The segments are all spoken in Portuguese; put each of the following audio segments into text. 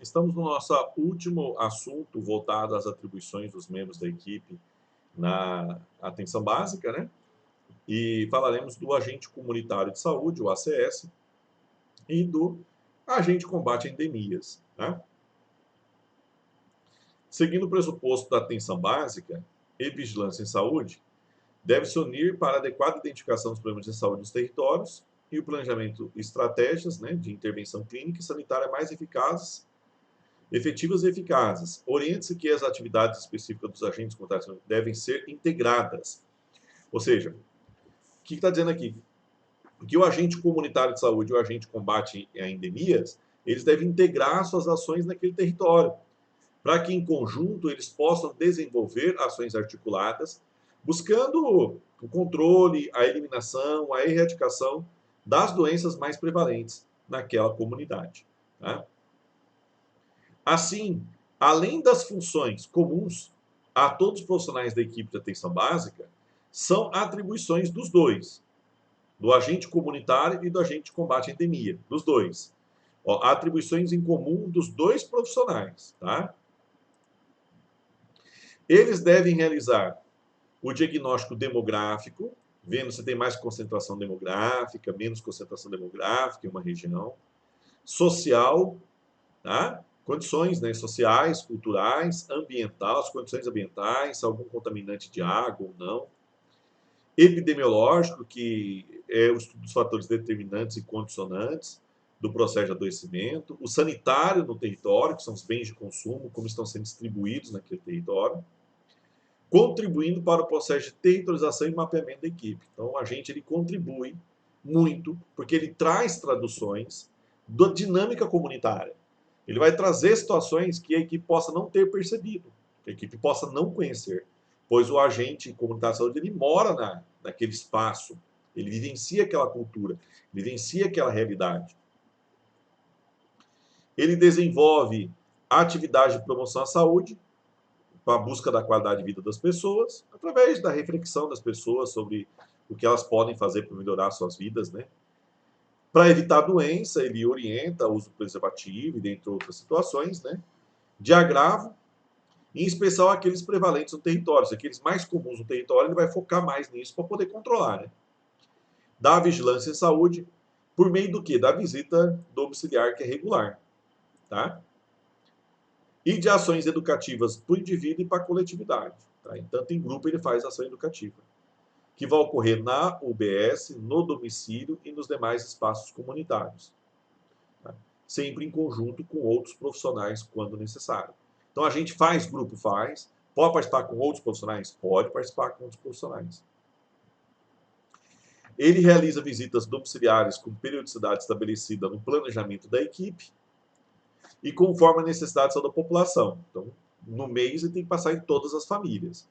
Estamos no nosso último assunto voltado às atribuições dos membros da equipe na atenção básica, né? E falaremos do agente comunitário de saúde, o ACS, e do agente combate a endemias, né? Seguindo o pressuposto da atenção básica e vigilância em saúde, deve se unir para a adequada identificação dos problemas de saúde nos territórios e o planejamento de estratégias, né, de intervenção clínica e sanitária mais eficazes, efetivas e eficazes. Oriente-se que as atividades específicas dos agentes comunitários devem ser integradas. Ou seja, o que está dizendo aqui? Que o agente comunitário de saúde e o agente combate a endemias, eles devem integrar suas ações naquele território, para que em conjunto eles possam desenvolver ações articuladas, buscando o controle, a eliminação, a erradicação das doenças mais prevalentes naquela comunidade. Tá? Assim, além das funções comuns a todos os profissionais da equipe de atenção básica, são atribuições dos dois, do agente comunitário e do agente de combate à endemia, dos dois. Ó, atribuições em comum dos dois profissionais, tá? Eles devem realizar o diagnóstico demográfico, vendo se tem mais concentração demográfica, menos concentração demográfica em uma região, social, tá? Condições, né, sociais, culturais, ambientais, as condições ambientais, algum contaminante de água ou não. Epidemiológico, que é o estudo dos fatores determinantes e condicionantes do processo de adoecimento. O sanitário no território, que são os bens de consumo, como estão sendo distribuídos naquele território. Contribuindo para o processo de territorialização e mapeamento da equipe. Então, a gente ele contribui muito, porque ele traz traduções da dinâmica comunitária. Ele vai trazer situações que a equipe possa não ter percebido, que a equipe possa não conhecer, pois o agente comunitário de saúde ele mora naquele espaço, ele vivencia aquela cultura, vivencia aquela realidade. Ele desenvolve atividade de promoção à saúde, para a busca da qualidade de vida das pessoas, através da reflexão das pessoas sobre o que elas podem fazer para melhorar suas vidas, né? Para evitar a doença, ele orienta o uso do preservativo, dentre outras situações, né? De agravo, em especial aqueles prevalentes no território, aqueles mais comuns no território, ele vai focar mais nisso para poder controlar, né? Da vigilância em saúde, por meio do quê? Da visita domiciliar, que é regular, tá? E de ações educativas para o indivíduo e para a coletividade. Tá? Então, em grupo, ele faz ação educativa, que vai ocorrer na UBS, no domicílio e nos demais espaços comunitários. Tá? Sempre em conjunto com outros profissionais, quando necessário. Então, a gente faz, grupo faz. Pode participar com outros profissionais? Pode participar com outros profissionais. Ele realiza visitas domiciliares com periodicidade estabelecida no planejamento da equipe e conforme a necessidade de saúde da população. Então, no mês, ele tem que passar em todas as famílias.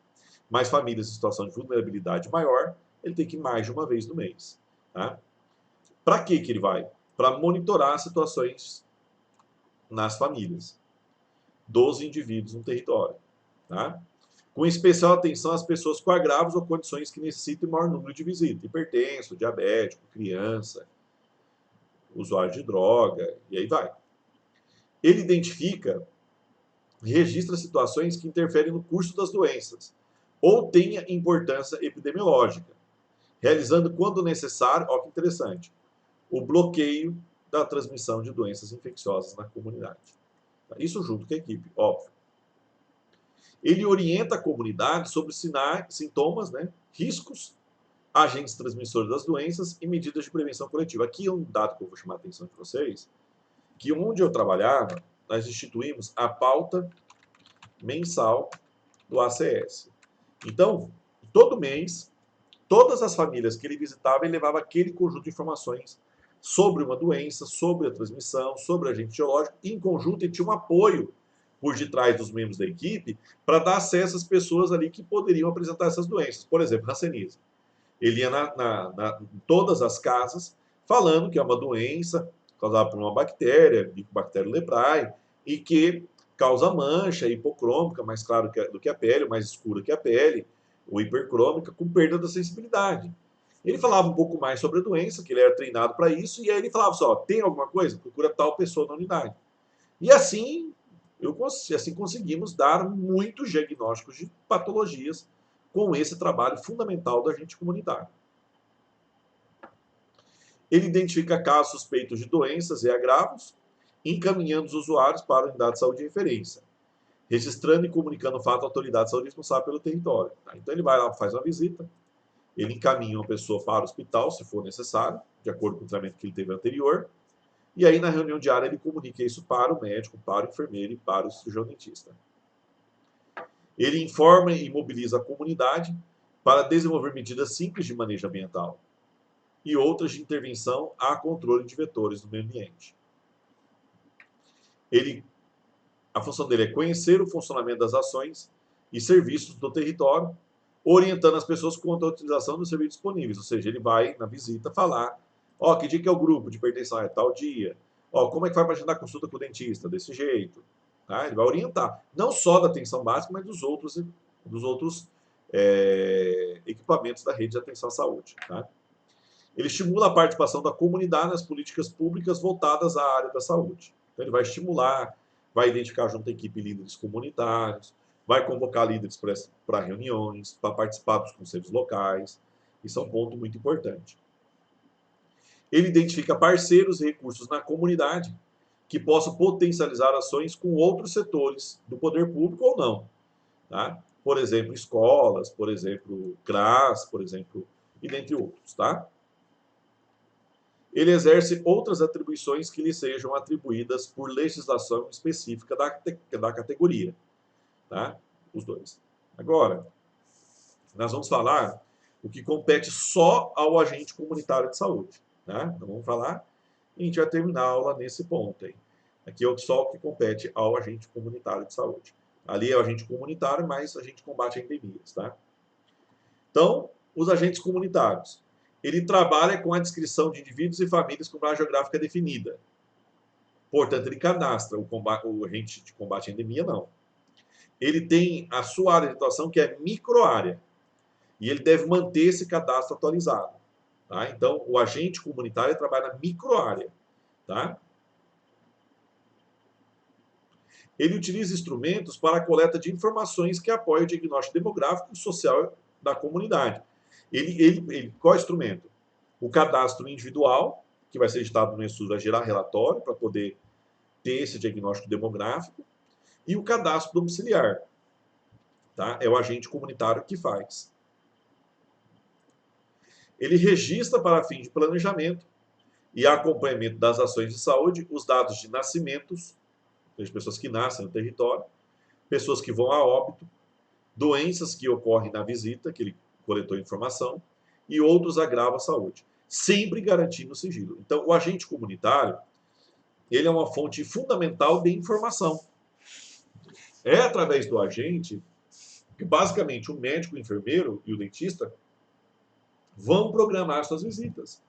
Mas famílias em situação de vulnerabilidade maior, ele tem que ir mais de uma vez no mês. Tá? Para que ele vai? Para monitorar situações nas famílias dos indivíduos no território. Tá? Com especial atenção às pessoas com agravos ou condições que necessitem maior número de visitas. Hipertenso, diabético, criança, usuário de droga, e aí vai. Ele identifica, registra situações que interferem no curso das doenças ou tenha importância epidemiológica, realizando, quando necessário, olha que interessante, o bloqueio da transmissão de doenças infecciosas na comunidade. Isso junto com a equipe, óbvio. Ele orienta a comunidade sobre sinais, sintomas, né, riscos, agentes transmissores das doenças e medidas de prevenção coletiva. Aqui é um dado que eu vou chamar a atenção de vocês, que onde eu trabalhava, nós instituímos a pauta mensal do ACS. Então, todo mês, todas as famílias que ele visitava, ele levava aquele conjunto de informações sobre uma doença, sobre a transmissão, sobre o agente biológico, e em conjunto ele tinha um apoio por detrás dos membros da equipe para dar acesso às pessoas ali que poderiam apresentar essas doenças. Por exemplo, hanseníase. Ele ia em todas as casas falando que é uma doença causada por uma bactéria, Mycobacterium leprae, e que causa mancha hipocrômica, mais claro do que a pele, mais escura que a pele, ou hipercrômica, com perda da sensibilidade. Ele falava um pouco mais sobre a doença, que ele era treinado para isso, e aí ele falava só, tem alguma coisa? Procura tal pessoa na unidade. E assim conseguimos dar muitos diagnósticos de patologias com esse trabalho fundamental do agente comunitário. Ele identifica casos suspeitos de doenças e agravos, encaminhando os usuários para a unidade de saúde de referência, registrando e comunicando o fato à autoridade de saúde responsável pelo território. Então ele vai lá, faz uma visita, ele encaminha uma pessoa para o hospital, se for necessário, de acordo com o tratamento que ele teve anterior, e aí na reunião diária ele comunica isso para o médico, para o enfermeiro e para o cirurgião dentista. Ele informa e mobiliza a comunidade para desenvolver medidas simples de manejo ambiental e outras de intervenção a controle de vetores no meio ambiente. A função dele é conhecer o funcionamento das ações e serviços do território, orientando as pessoas quanto à utilização dos serviços disponíveis. Ou seja, ele vai na visita falar, que dia que é o grupo de hipertensão? É tal dia. Como é que vai para agendar consulta com o dentista? Desse jeito. Tá? Ele vai orientar, não só da atenção básica, mas dos outros equipamentos da rede de atenção à saúde. Tá? Ele estimula a participação da comunidade nas políticas públicas voltadas à área da saúde. Então, ele vai estimular, vai identificar junto à equipe líderes comunitários, vai convocar líderes para reuniões, para participar dos conselhos locais. Isso é um ponto muito importante. Ele identifica parceiros e recursos na comunidade que possam potencializar ações com outros setores do poder público ou não. Tá? Por exemplo, escolas, por exemplo, CRAS, por exemplo, e dentre outros. Tá? Ele exerce outras atribuições que lhe sejam atribuídas por legislação específica da categoria. Tá? Os dois. Agora, nós vamos falar o que compete só ao agente comunitário de saúde. Tá? Então, vamos falar e a gente vai terminar a aula nesse ponto aí. Aqui é só o que compete ao agente comunitário de saúde. Ali é o agente comunitário, mas a gente combate endemias. Tá? Então, os agentes comunitários. Ele trabalha com a descrição de indivíduos e famílias com área geográfica definida. Portanto, ele cadastra o agente de combate à endemia, não. Ele tem a sua área de atuação, que é microárea. E ele deve manter esse cadastro atualizado. Tá? Então, o agente comunitário trabalha na microárea. Tá? Ele utiliza instrumentos para a coleta de informações que apoiam o diagnóstico demográfico e social da comunidade. Qual é o instrumento? O cadastro individual, que vai ser editado no estudo, vai gerar relatório para poder ter esse diagnóstico demográfico, e o cadastro domiciliar. Tá? É o agente comunitário que faz. Ele registra para fim de planejamento e acompanhamento das ações de saúde os dados de nascimentos, das pessoas que nascem no território, pessoas que vão a óbito, doenças que ocorrem na visita, que ele coletou informação, e outros agravos à saúde, sempre garantindo o sigilo. Então, o agente comunitário, ele é uma fonte fundamental de informação. É através do agente que, basicamente, o médico, o enfermeiro e o dentista vão programar suas visitas,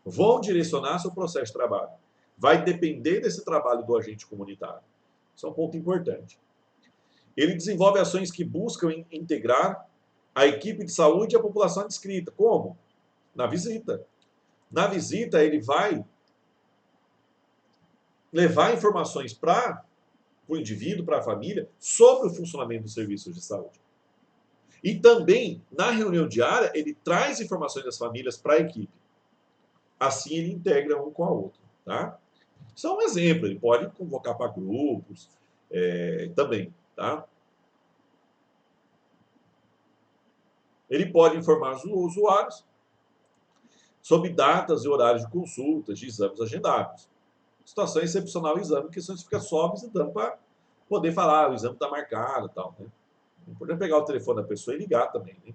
vão direcionar seu processo de trabalho. Vai depender desse trabalho do agente comunitário. Isso é um ponto importante. Ele desenvolve ações que buscam integrar a equipe de saúde e a população adscrita. Como? Na visita. Na visita, ele vai levar informações para o indivíduo, para a família, sobre o funcionamento dos serviços de saúde. E também, na reunião diária, ele traz informações das famílias para a equipe. Assim, ele integra um com a outra. Tá? Isso é um exemplo. Ele pode convocar para grupos também. Tá? Ele pode informar os usuários sobre datas e horários de consultas, de exames agendados. Situação excepcional, exame, que você fica só visitando para poder falar, o exame está marcado e tal. Né? Não pode pegar o telefone da pessoa e ligar também, né?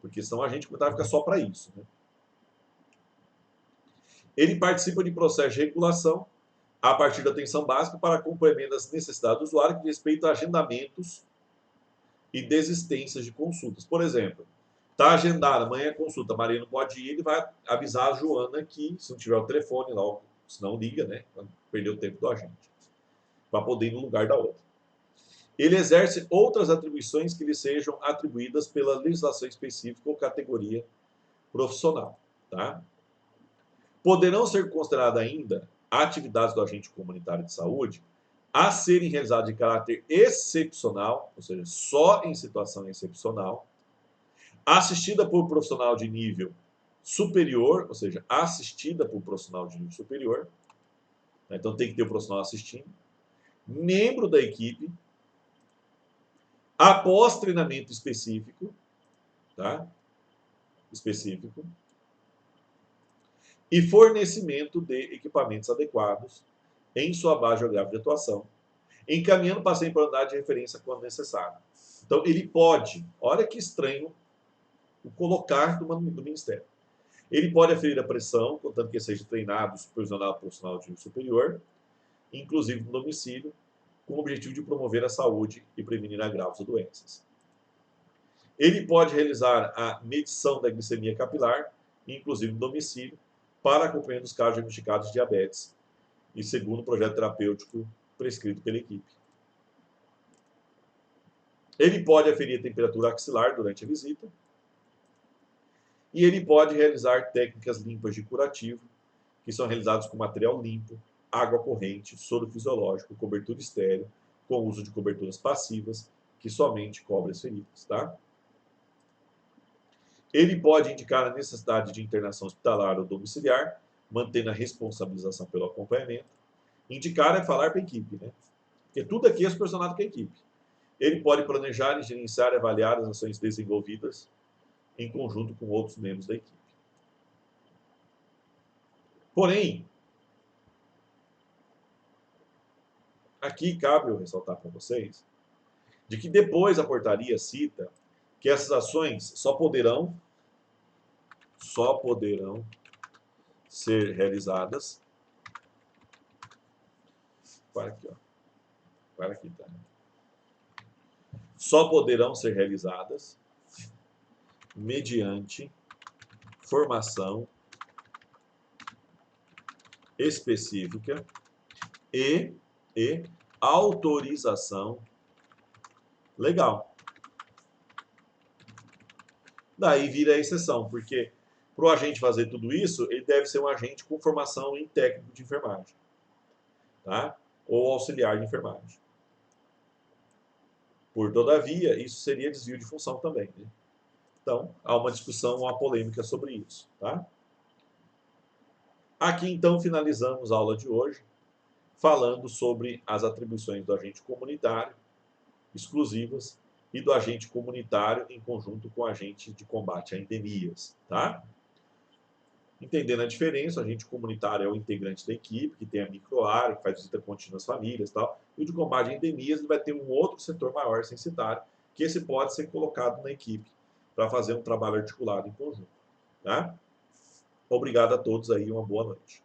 Porque senão a gente fica só para isso. Né? Ele participa de processos de regulação a partir da atenção básica para acompanhamento das necessidades do usuário que respeita a agendamentos e desistências de consultas. Por exemplo, está agendada amanhã a consulta, a Maria não pode ir, ele vai avisar a Joana que, se não tiver o telefone lá, se não liga, né? Para perder o tempo do agente, para poder ir no lugar da outra. Ele exerce outras atribuições que lhe sejam atribuídas pela legislação específica ou categoria profissional. Tá? Poderão ser consideradas ainda atividades do agente comunitário de saúde a serem realizados em caráter excepcional, ou seja, só em situação excepcional, assistida por profissional de nível superior, ou seja, assistida por profissional de nível superior, então tem que ter o profissional assistindo, membro da equipe, após treinamento específico, tá? Específico, e fornecimento de equipamentos adequados em sua base geográfica de atuação, encaminhando o paciente para a unidade de referência quando necessário. Então, ele pode, olha que estranho o colocar do Ministério, ele pode aferir a pressão, contanto que seja treinado, supervisionado profissional de nível superior, inclusive no domicílio, com o objetivo de promover a saúde e prevenir agravos ou doenças. Ele pode realizar a medição da glicemia capilar, inclusive no domicílio, para acompanhar os casos diagnosticados de diabetes e segundo o projeto terapêutico prescrito pela equipe. Ele pode aferir a temperatura axilar durante a visita e ele pode realizar técnicas limpas de curativo, que são realizadas com material limpo, água corrente, soro fisiológico, cobertura estéril, com uso de coberturas passivas, que somente cobre as feridas, tá? Ele pode indicar a necessidade de internação hospitalar ou domiciliar, mantendo a responsabilização pelo acompanhamento. Indicar é falar para a equipe, né? Porque tudo aqui é supervisionado com a equipe. Ele pode planejar, gerenciar e avaliar as ações desenvolvidas em conjunto com outros membros da equipe. Porém, aqui cabe eu ressaltar para vocês de que depois a portaria cita que essas ações só poderão ser realizadas. Para aqui, ó. Para aqui, tá? Só poderão ser realizadas mediante formação específica e autorização legal. Daí vira a exceção, porque para o agente fazer tudo isso, ele deve ser um agente com formação em técnico de enfermagem, tá? Ou auxiliar de enfermagem. Por todavia, isso seria desvio de função também, né? Então, há uma discussão, uma polêmica sobre isso, tá? Aqui, então, finalizamos a aula de hoje, falando sobre as atribuições do agente comunitário exclusivas e do agente comunitário em conjunto com o agente de combate a endemias, tá? Entendendo a diferença, o agente comunitário é o integrante da equipe, que tem a microárea, que faz visita contínua às famílias e tal, e o de combate a endemias ele vai ter um outro setor maior censitário, que esse pode ser colocado na equipe para fazer um trabalho articulado em conjunto, tá? Obrigado a todos aí, uma boa noite.